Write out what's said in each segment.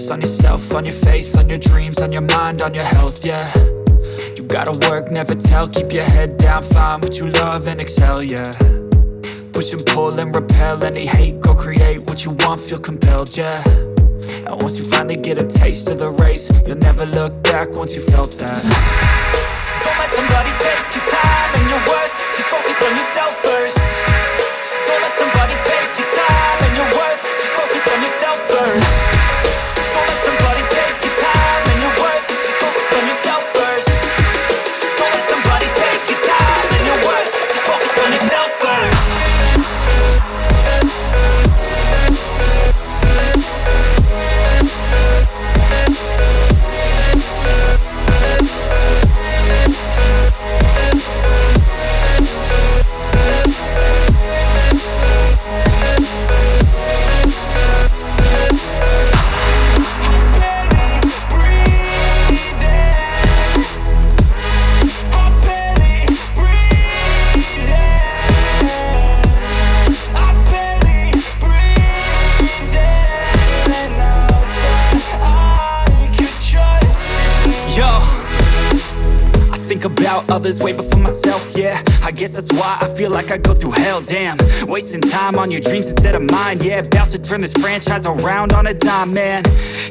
On yourself, on your faith, on your dreams, on your mind, on your health, yeah. You gotta work, never tell, keep your head down, find what you love and excel, yeah. Push and pull and repel any hate, go create what you want, feel compelled, yeah. And once you finally get a taste of the race, you'll never look back once you felt that. Don't let somebody take your time and your worth, just focus on yourself first. Don't let somebody take your time and your worth, just focus on yourself first. About others way before myself, yeah. I guess that's why I feel like I go through hell, damn. Wasting time on your dreams instead of mine, yeah. About to turn this franchise around on a dime, man.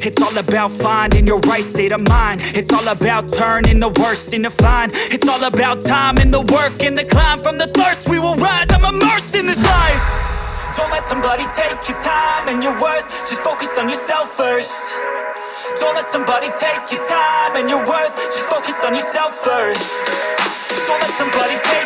It's all about finding your right state of mind. It's all about turning the worst into fine. It's all about time and the work and the climb. From the thirst we will rise, I'm immersed in this life. Don't let somebody take your time and your worth, just focus on yourself first. Don't let somebody take your time and your worth, just focus on yourself first. Don't let somebody take